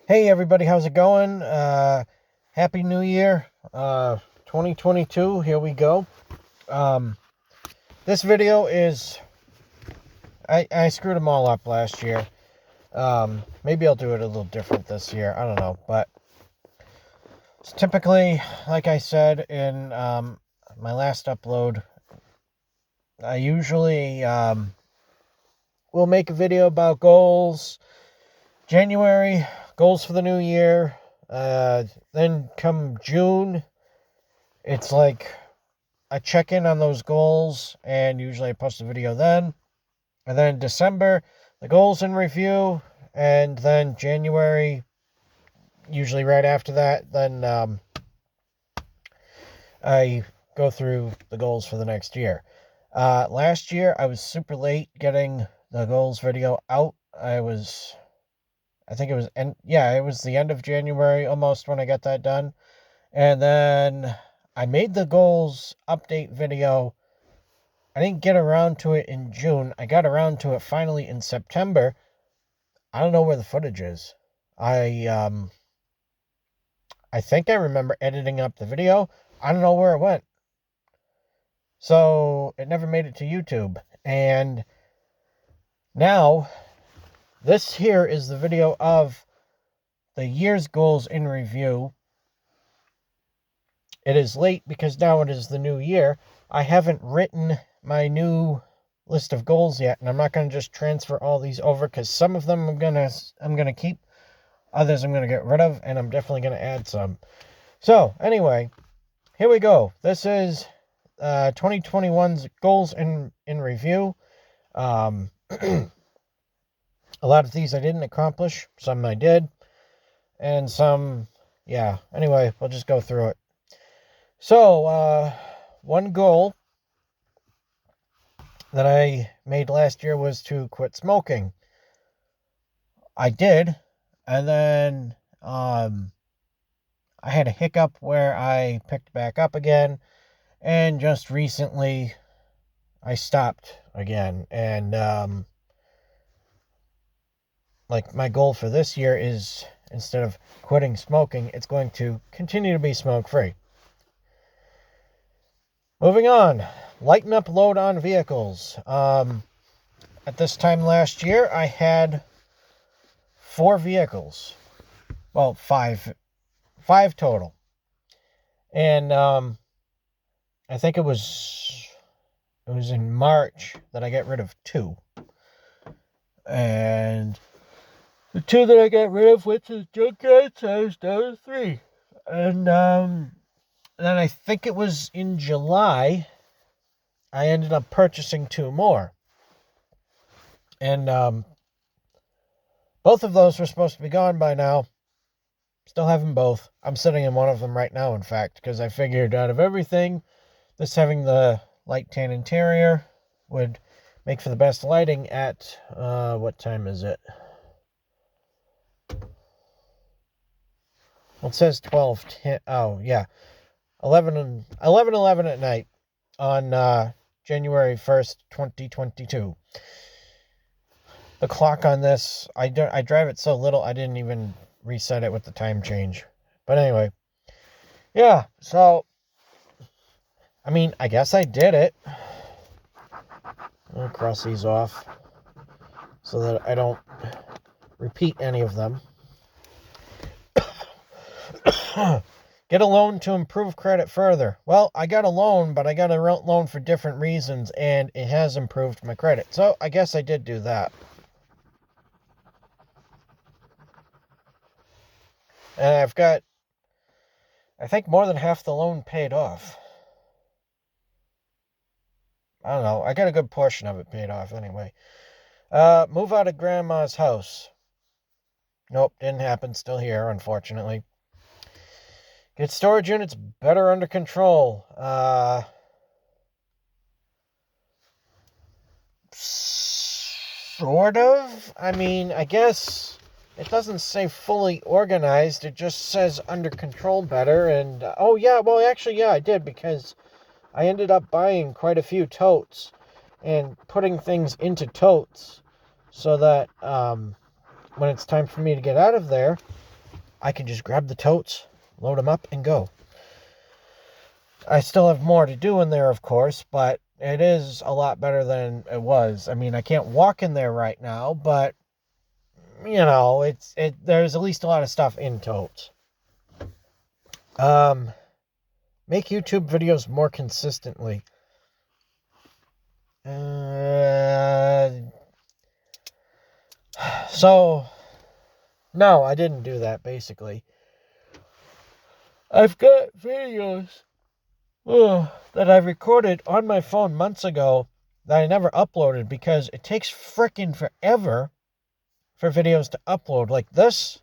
Hey everybody, how's it going? Happy New Year, 2022, here we go. This video is, I screwed them all up last year. Maybe I'll do it a little different this year, I don't know, but it's typically, like I said in, my last upload, I usually, will make a video about goals, January, goals for the new year. Then come June, it's like I check in on those goals and usually I post a video then. And then December, the goals in review. And then January, usually right after that, then I go through the goals for the next year. Last year, I was super late getting the goals video out. I think it was, it was the end of January almost when I got that done. And then I made the goals update video. I didn't get around to it in June. I got around to it finally in September. I don't know where the footage is. I think I remember editing up the video. I don't know where it went. So it never made it to YouTube. And now, this here is the video of the year's goals in review. It is late because now it is the new year. I haven't written my new list of goals yet, and I'm not going to just transfer all these over because some of them I'm gonna keep, others I'm gonna get rid of, and I'm definitely gonna add some. So anyway, here we go. This is 2021's goals in review. A lot of these I didn't accomplish, some I did, and some, yeah. Anyway, we'll just go through it. So, one goal that I made last year was to quit smoking. I did, and then I had a hiccup where I picked back up again, and just recently I stopped again. And like my goal for this year is, instead of quitting smoking, it's going to continue to be smoke-free. Moving on, lighten up load on vehicles. At this time last year, I had 4 vehicles. Well, five total. And I think it was in March that I got rid of 2. And the 2 that I got rid of went to the junkyard, so I was down to 3. And then I think it was in July, I ended up purchasing 2 more. And both of those were supposed to be gone by now. Still have them both. I'm sitting in one of them right now, in fact, because I figured out of everything, this having the light tan interior would make for the best lighting at, what time is it? Well, it says 12:10. Oh, yeah. 11 at night on January 1st, 2022. The clock on this, I drive it so little, I didn't even reset it with the time change. But anyway, yeah, so, I mean, I guess I did it. I'll cross these off so that I don't repeat any of them. Get a loan to improve credit further. Well, I got a loan, but I got a loan for different reasons, and it has improved my credit. So I guess I did do that. And I've got, I think, more than half the loan paid off. I don't know. I got a good portion of it paid off anyway. Move out of Grandma's house. Nope, didn't happen. Still here, unfortunately. Get storage units better under control. Sort of. I mean, I guess it doesn't say fully organized. It just says under control better. And, oh yeah, well actually, yeah, I did, because I ended up buying quite a few totes and putting things into totes so that when it's time for me to get out of there, I can just grab the totes, load them up, and go. I still have more to do in there, of course, but it is a lot better than it was. I mean, I can't walk in there right now, but, there's at least a lot of stuff in totes. Make YouTube videos more consistently. So, no, I didn't do that, basically. I've got videos that I recorded on my phone months ago that I never uploaded because it takes frickin' forever for videos to upload. Like this,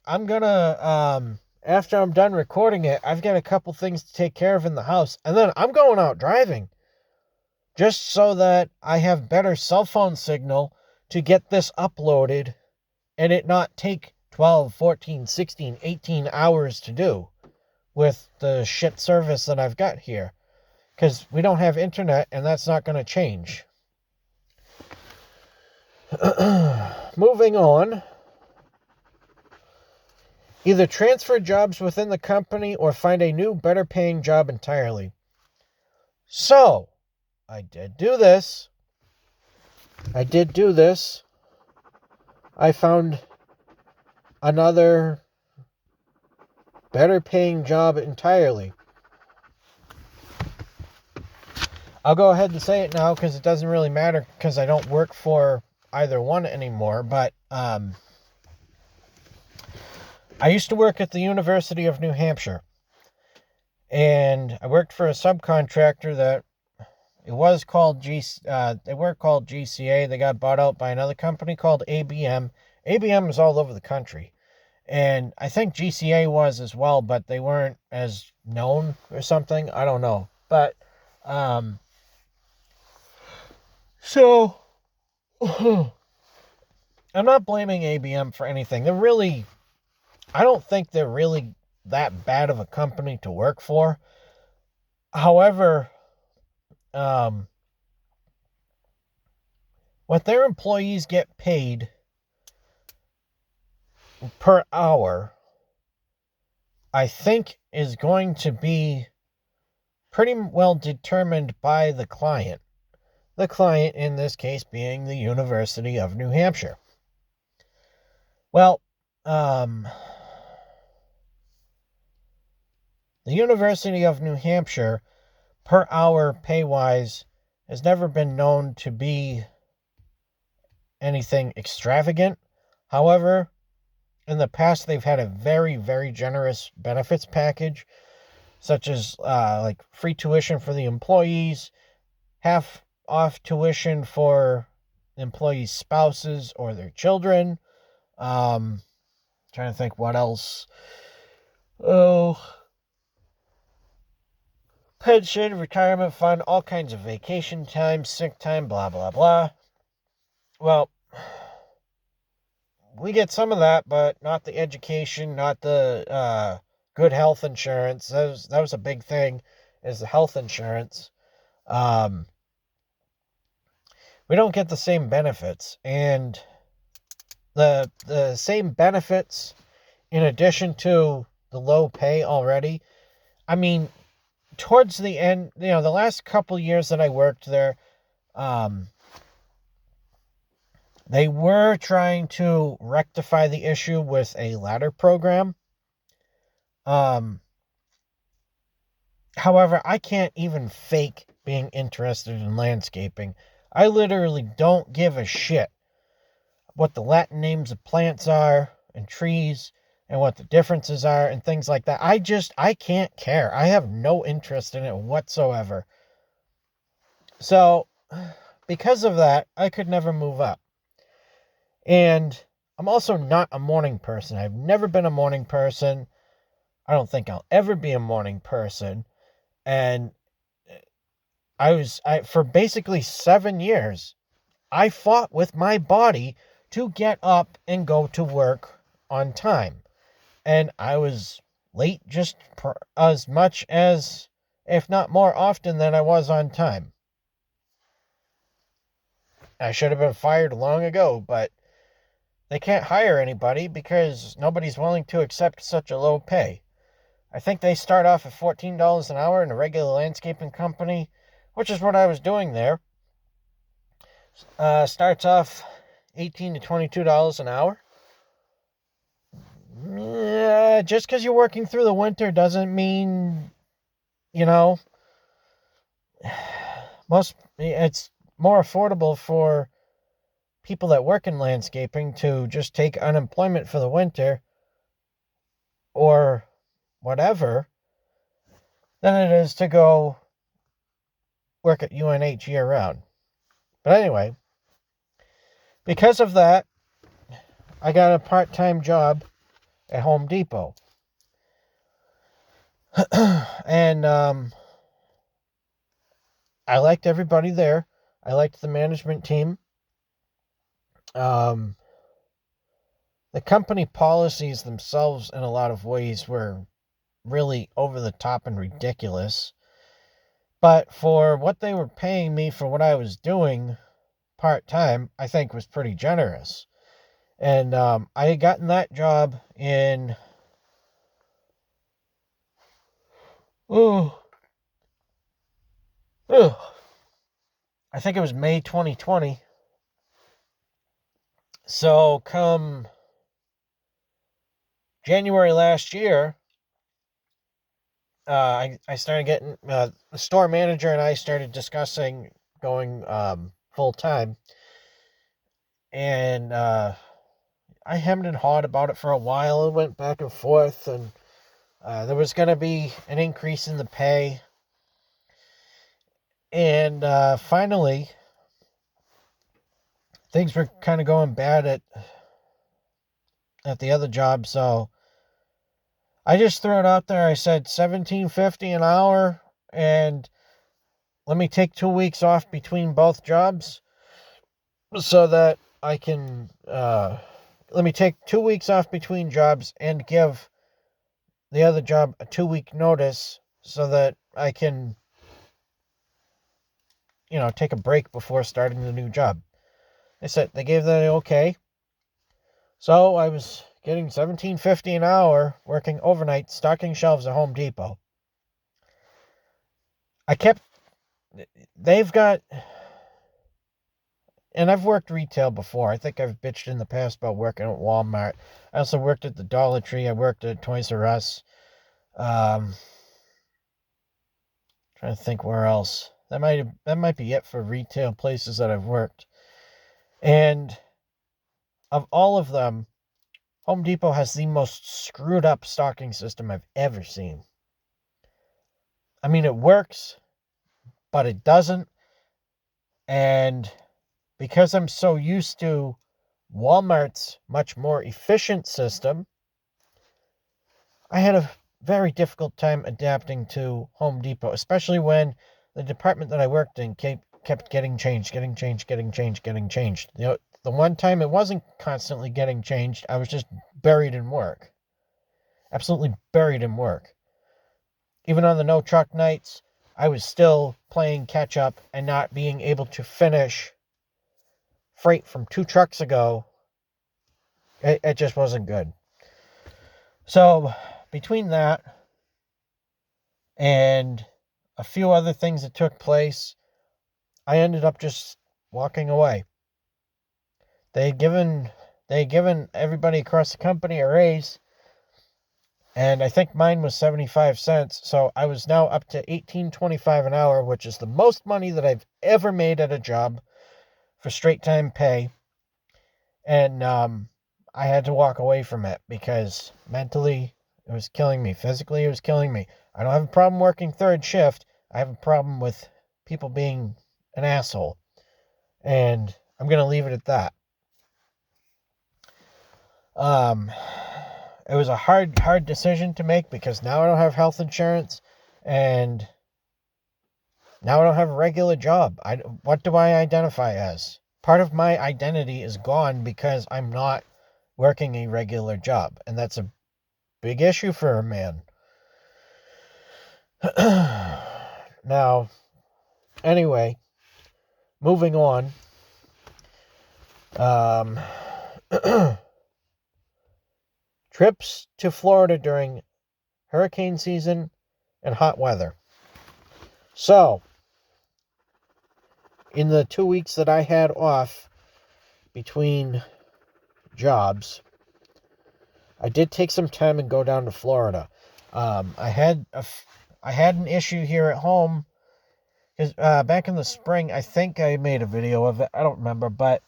I'm gonna, after I'm done recording it, I've got a couple things to take care of in the house, and then I'm going out driving. Just so that I have better cell phone signal to get this uploaded and it not take 12, 14, 16, 18 hours to do with the shit service that I've got here. Because we don't have internet and that's not going to change. Moving on. Either transfer jobs within the company or find a new, better paying job entirely. So, I did do this. I found another better paying job entirely. I'll go ahead and say it now because it doesn't really matter because I don't work for either one anymore. But I used to work at the University of New Hampshire. And I worked for a subcontractor that they were called GCA. They got bought out by another company called ABM. ABM is all over the country. And I think GCA was as well, but they weren't as known or something. I don't know. But, so, I'm not blaming ABM for anything. I don't think they're really that bad of a company to work for. However, what their employees get paid per hour, I think is going to be pretty well determined by the client. The client in this case being the University of New Hampshire. Well, the University of New Hampshire, per hour pay-wise, has never been known to be anything extravagant. However, in the past, they've had a very, very generous benefits package, such as like free tuition for the employees, half off tuition for employees' spouses or their children. Trying to think what else. Pension, retirement fund, all kinds of vacation time, sick time, blah, blah, blah. Well, we get some of that, but not the education, not the good health insurance. That was a big thing, is the health insurance. We don't get the same benefits, and the same benefits in addition to the low pay already. I mean, towards the end, the last couple years that I worked there, they were trying to rectify the issue with a ladder program. However, I can't even fake being interested in landscaping. I literally don't give a shit what the Latin names of plants are and trees and what the differences are and things like that. I can't care. I have no interest in it whatsoever. So, because of that, I could never move up. And I'm also not a morning person. I've never been a morning person. I don't think I'll ever be a morning person. And for basically 7 years, I fought with my body to get up and go to work on time. And I was late just as much as, if not more often than I was on time. I should have been fired long ago, but they can't hire anybody because nobody's willing to accept such a low pay. I think they start off at $14 an hour in a regular landscaping company, which is what I was doing there. Starts off $18 to $22 an hour. Yeah, just because you're working through the winter doesn't mean, you know, it's more affordable for people that work in landscaping to just take unemployment for the winter or whatever than it is to go work at UNH year round. But anyway, because of that, I got a part-time job at Home Depot. And I liked everybody there. I liked the management team. The company policies themselves in a lot of ways were really over the top and ridiculous. But for what they were paying me for what I was doing part-time, I think was pretty generous. And I had gotten that job in I think it was May 2020. So come January last year, I started getting, the store manager and I started discussing going full time. And I hemmed and hawed about it for a while. It went back and forth, and there was going to be an increase in the pay. And finally, things were kind of going bad at the other job, so I just threw it out there. I said $17.50 an hour, and let me take 2 weeks off between both jobs so that I can let me take 2 weeks off between jobs and give the other job a 2-week notice so that I can, take a break before starting the new job. They gave that okay. So I was getting $17.50 an hour working overnight stocking shelves at Home Depot. They've got, and I've worked retail before. I think I've bitched in the past about working at Walmart. I also worked at the Dollar Tree. I worked at Toys R Us. Trying to think where else. That might be it for retail places that I've worked. And of all of them, Home Depot has the most screwed up stocking system I've ever seen. I mean, it works, but it doesn't. And because I'm so used to Walmart's much more efficient system, I had a very difficult time adapting to Home Depot, especially when the department that I worked in kept getting changed. The one time it wasn't constantly getting changed, I was just buried in work. Absolutely buried in work. Even on the no truck nights, I was still playing catch up and not being able to finish freight from 2 trucks ago. It just wasn't good. So between that and a few other things that took place, I ended up just walking away. They had given everybody across the company a raise, and I think mine was 75 cents. So I was now up to $18.25 an hour, which is the most money that I've ever made at a job for straight time pay. And I had to walk away from it because mentally it was killing me. Physically it was killing me. I don't have a problem working third shift. I have a problem with people being an asshole. And I'm going to leave it at that. It was a hard decision to make because now I don't have health insurance and now I don't have a regular job. What do I identify as? Part of my identity is gone because I'm not working a regular job, and that's a big issue for a man. Now, anyway, moving on. Trips to Florida during hurricane season and hot weather. So, in the 2 weeks that I had off between jobs, I did take some time and go down to Florida. I had an issue here at home because back in the spring, I think I made a video of it. I don't remember, but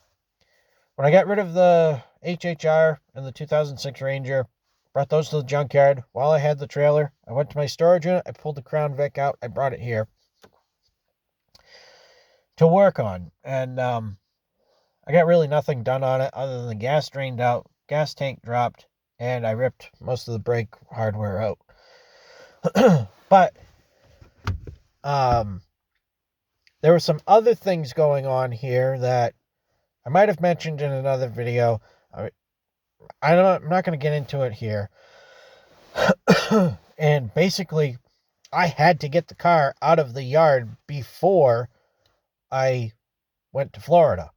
when I got rid of the HHR and the 2006 Ranger, brought those to the junkyard. While I had the trailer, I went to my storage unit. I pulled the Crown Vic out. I brought it here to work on, and I got really nothing done on it other than the gas drained out, gas tank dropped, and I ripped most of the brake hardware out. But there were some other things going on here that I might have mentioned in another video. I'm not going to get into it here. And basically, I had to get the car out of the yard before I went to Florida.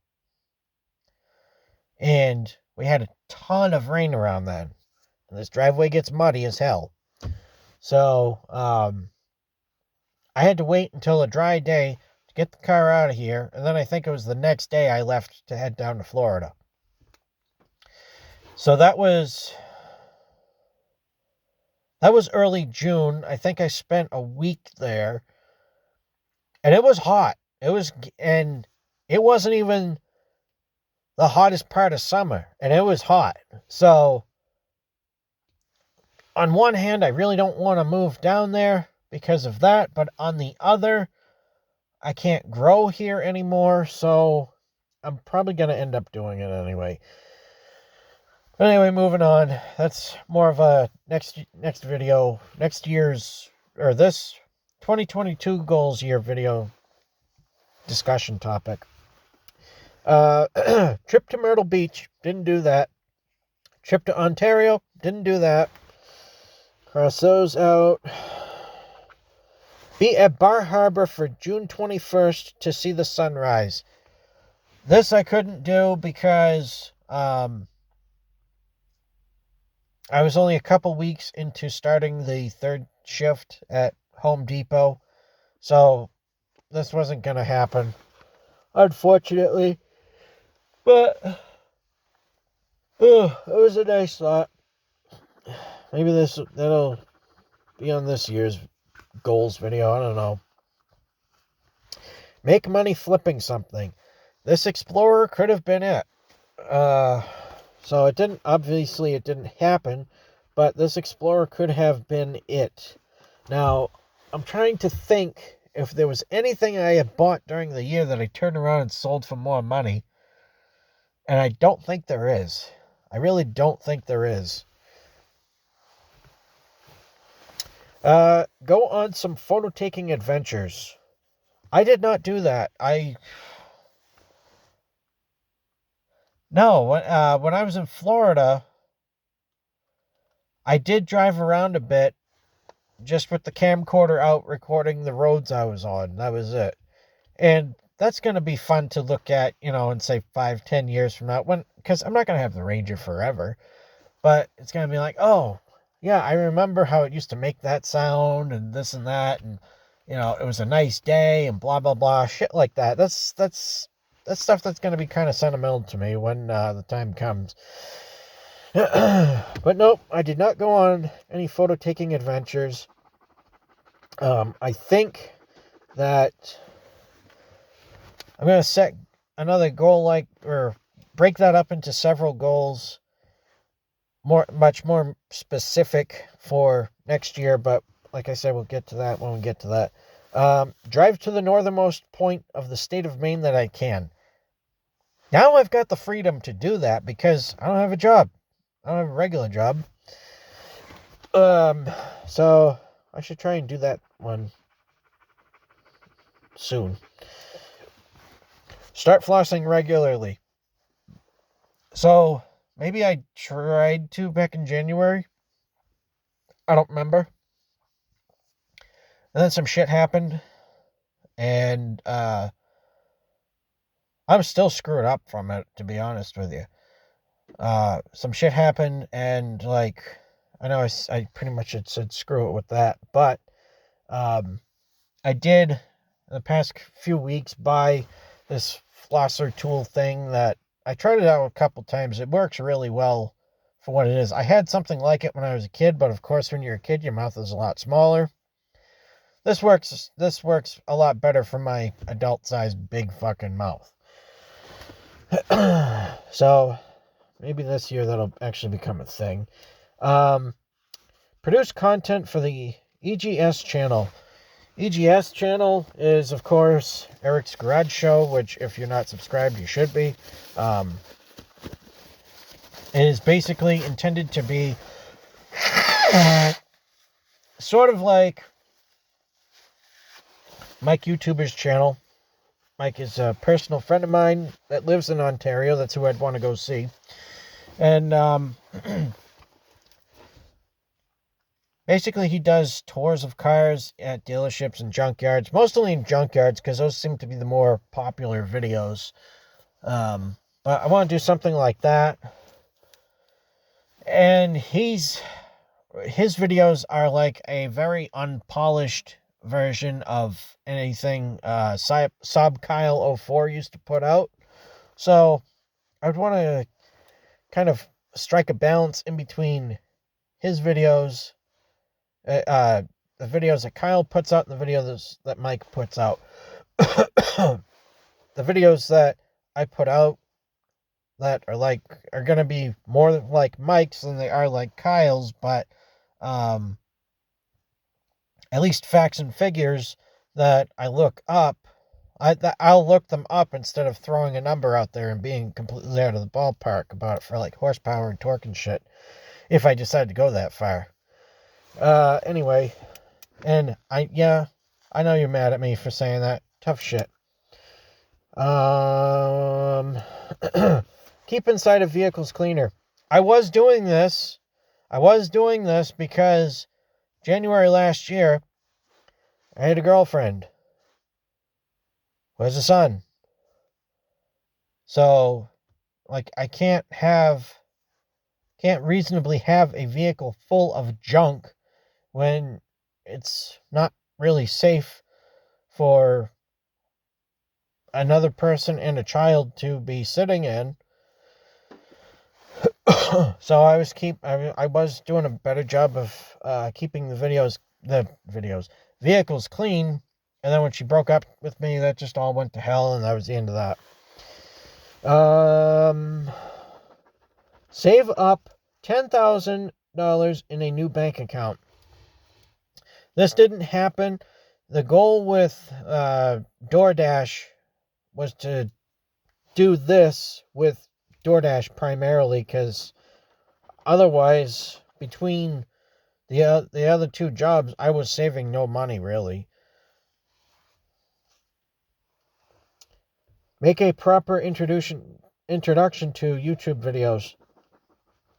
And we had a ton of rain around then. And this driveway gets muddy as hell. So, I had to wait until a dry day to get the car out of here. And then I think it was the next day I left to head down to Florida. So that was early June. I think I spent a week there. And it was hot. It wasn't even the hottest part of summer. And it was hot. So, on one hand, I really don't want to move down there because of that. But on the other, I can't grow here anymore. So, I'm probably going to end up doing it anyway. But anyway, moving on. That's more of a next video, next year's, or this 2022 goals year video discussion topic. Trip to Myrtle Beach, didn't do that. Trip to Ontario, didn't do that. Cross those out. Be at Bar Harbor for June 21st to see the sunrise. This I couldn't do because I was only a couple weeks into starting the third shift at Home Depot. So this wasn't going to happen, unfortunately. But it was a nice thought. Maybe that'll be on this year's goals video. I don't know. Make money flipping something. This Explorer could have been it. So it didn't happen, but this Explorer could have been it. Now, I'm trying to think if there was anything I had bought during the year that I turned around and sold for more money. And I don't think there is. I really don't think there is. Go on some photo taking adventures. I did not do that. No, when I was in Florida, I did drive around a bit, just with the camcorder out recording the roads I was on. That was it. And that's going to be fun to look at, in say 5-10 years from now, because I'm not going to have the Ranger forever, but it's going to be like, oh, yeah, I remember how it used to make that sound and this and that, and, it was a nice day and blah, blah, blah, shit like that. That's stuff that's going to be kind of sentimental to me when the time comes. But nope, I did not go on any photo taking adventures. I think that I'm going to set another goal or break that up into several goals, much more specific for next year. But like I said, we'll get to that when we get to that. Drive to the northernmost point of the state of Maine that I can. Now I've got the freedom to do that because I don't have a job. I don't have a regular job. So I should try and do that one soon. Start flossing regularly. So maybe I tried to back in January. I don't remember. And then some shit happened. And I'm still screwed up from it, to be honest with you. some shit happened, and like, I know I pretty much had said screw it with that, but I did in the past few weeks buy this flosser tool thing that I tried it out a couple times. It works really well for what it is. I had something like it when I was a kid, but of course when you're a kid your mouth is a lot smaller. This works a lot better for my adult sized big fucking mouth. So maybe this year that'll actually become a thing. Produce content for the EGS channel. EGS channel is, of course, Eric's Garage Show, which if you're not subscribed, you should be. It is basically intended to be sort of like Mike YouTuber's channel. Mike is a personal friend of mine that lives in Ontario. That's who I'd want to go see. And basically he does tours of cars at dealerships and junkyards, mostly in junkyards because those seem to be the more popular videos. But I want to do something like that. And his videos are like a very unpolished version of anything Saab Kyle 04 used to put out. So I would want to kind of strike a balance in between his videos, the videos that Kyle puts out and the videos that Mike puts out. The videos that I put out that are going to be more like Mike's than they are like Kyle's, but at least facts and figures that I look up, I'll look them up instead of throwing a number out there and being completely out of the ballpark about it for like horsepower and torque and shit, if I decide to go that far. Anyway, and I know you're mad at me for saying that. Tough shit. Keep inside of vehicles cleaner. I was doing this because January last year, I had a girlfriend who has a son. So, like, I can't reasonably have a vehicle full of junk when it's not really safe for another person and a child to be sitting in. So I was doing a better job of keeping the vehicles clean, and then when she broke up with me, that just all went to hell, and that was the end of that. Save up $10,000 in a new bank account. This didn't happen. The goal with Doordash was to do this with Doordash primarily, because otherwise, between the other two jobs, I was saving no money, really. Make a proper introduction to YouTube videos.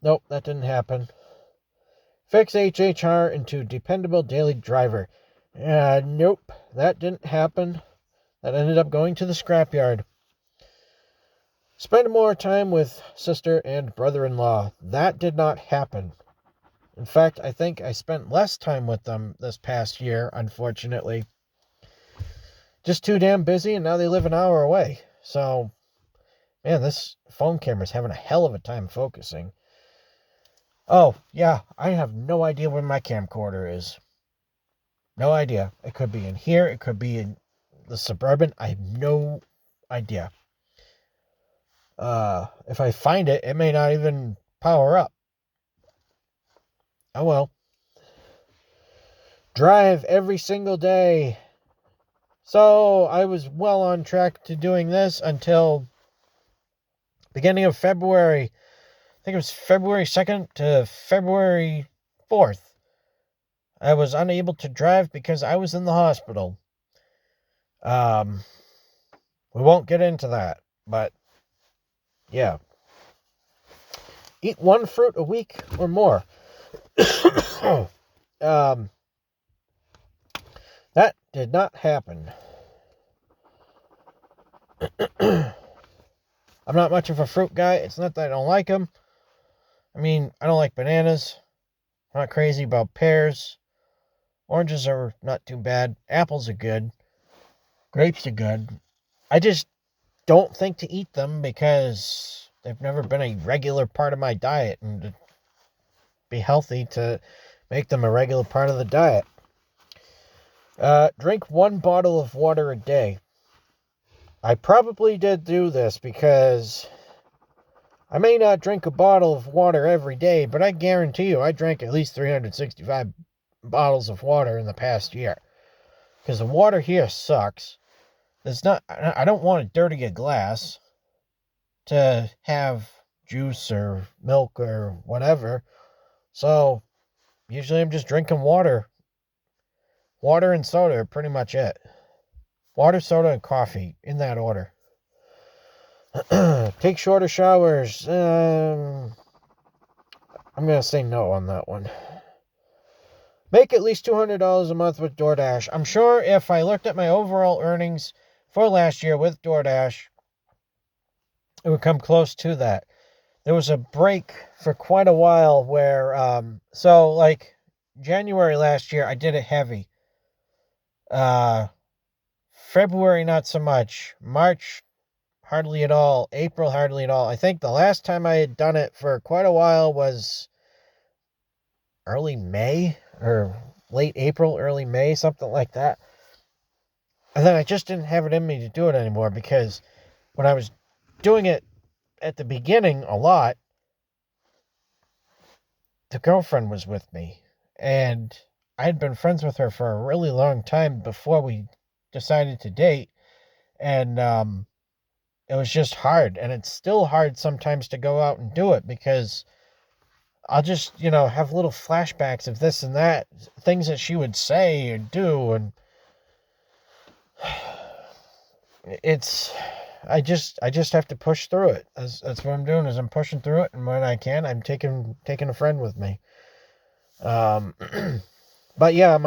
Nope, that didn't happen. Fix HHR into dependable daily driver. Nope, that didn't happen. That ended up going to the scrapyard. Spend more time with sister and brother-in-law. That did not happen. In fact, I think I spent less time with them this past year, unfortunately. Just too damn busy, and now they live an hour away. So, man, this phone camera's having a hell of a time focusing. Oh, yeah, I have no idea where my camcorder is. No idea. It could be in here. It could be in the Suburban. I have no idea. If I find it, it may not even power up. Oh well. Drive every single day. So I was well on track to doing this until beginning of February. I think it was February 2nd to February 4th. I was unable to drive because I was in the hospital. We won't get into that, but yeah. Eat one fruit a week or more. That did not happen. I'm not much of a fruit guy. It's not that I don't like them. I mean, I don't like bananas. I'm not crazy about pears. Oranges are not too bad. Apples are good. Grapes are good. I just don't think to eat them because they've never been a regular part of my diet, and to be healthy to make them a regular part of the diet. Drink 1 bottle of water a day. I probably did do this because I may not drink a bottle of water every day, but I guarantee you I drank at least 365 bottles of water in the past year. Because the water here sucks. I don't want to dirty a glass to have juice or milk or whatever. So usually I'm just drinking water. Water and soda are pretty much it. Water, soda, and coffee, in that order. Take shorter showers. I'm going to say no on that one. Make at least $200 a month with Doordash. I'm sure if I looked at my overall earnings for last year with Doordash, it would come close to that. There was a break for quite a while where, like January last year, I did it heavy. February, not so much. March, hardly at all. April, hardly at all. I think the last time I had done it for quite a while was early May or late April, early May, something like that. And then I just didn't have it in me to do it anymore because when I was doing it at the beginning a lot, the girlfriend was with me. And I had been friends with her for a really long time before we decided to date. And it was just hard. And it's still hard sometimes to go out and do it because I'll just, have little flashbacks of this and that, things that she would say or do. And I just have to push through it. That's what I'm doing, is I'm pushing through it. And when I can, I'm taking a friend with me. But yeah,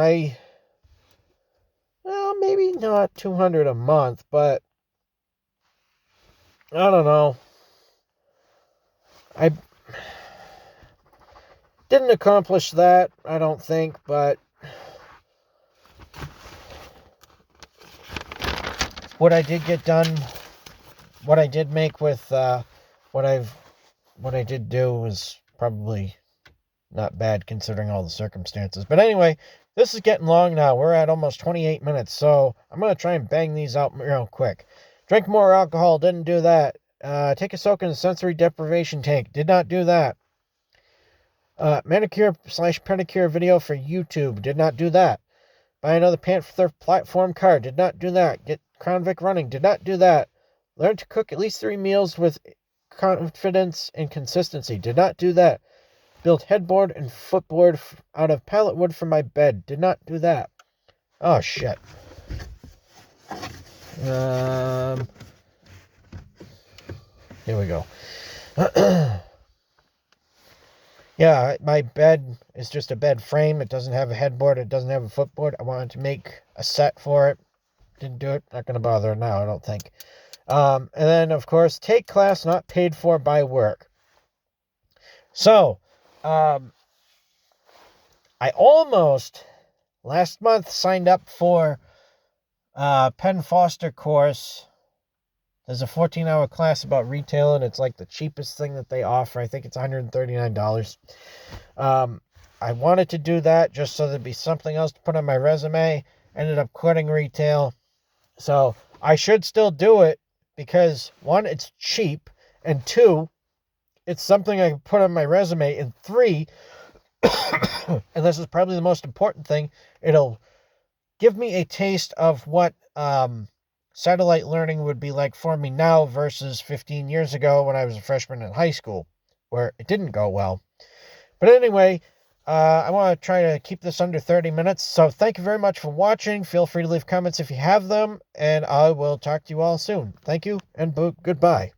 maybe not 200 a month, but I don't know. I didn't accomplish that, I don't think, but what I did get done, what I did make with what I did do was probably not bad considering all the circumstances. But anyway, this is getting long now. We're at almost 28 minutes, so I'm going to try and bang these out real quick. Drink more alcohol, didn't do that. Take a soak in a sensory deprivation tank, did not do that. Manicure/pedicure video for YouTube, did not do that. Buy another Panther platform car, did not do that. Get Crown Vic running, did not do that. Learn to cook at least 3 meals with confidence and consistency, did not do that. Build headboard and footboard out of pallet wood for my bed, did not do that. Oh shit. Here we go. Yeah, my bed is just a bed frame. It doesn't have a headboard. It doesn't have a footboard. I wanted to make a set for it. Didn't do it. Not going to bother now, I don't think. And then, of course, take class not paid for by work. So, I almost, last month, signed up for Penn Foster course. There's a 14-hour class about retail, and it's like the cheapest thing that they offer. I think it's $139. I wanted to do that just so there'd be something else to put on my resume. Ended up quitting retail. So I should still do it because, 1, it's cheap, and 2, it's something I can put on my resume, and 3, and this is probably the most important thing, it'll give me a taste of what satellite learning would be like for me now versus 15 years ago when I was a freshman in high school, where it didn't go well. But anyway, I want to try to keep this under 30 minutes. So thank you very much for watching. Feel free to leave comments if you have them, and I will talk to you all soon. Thank you, and goodbye.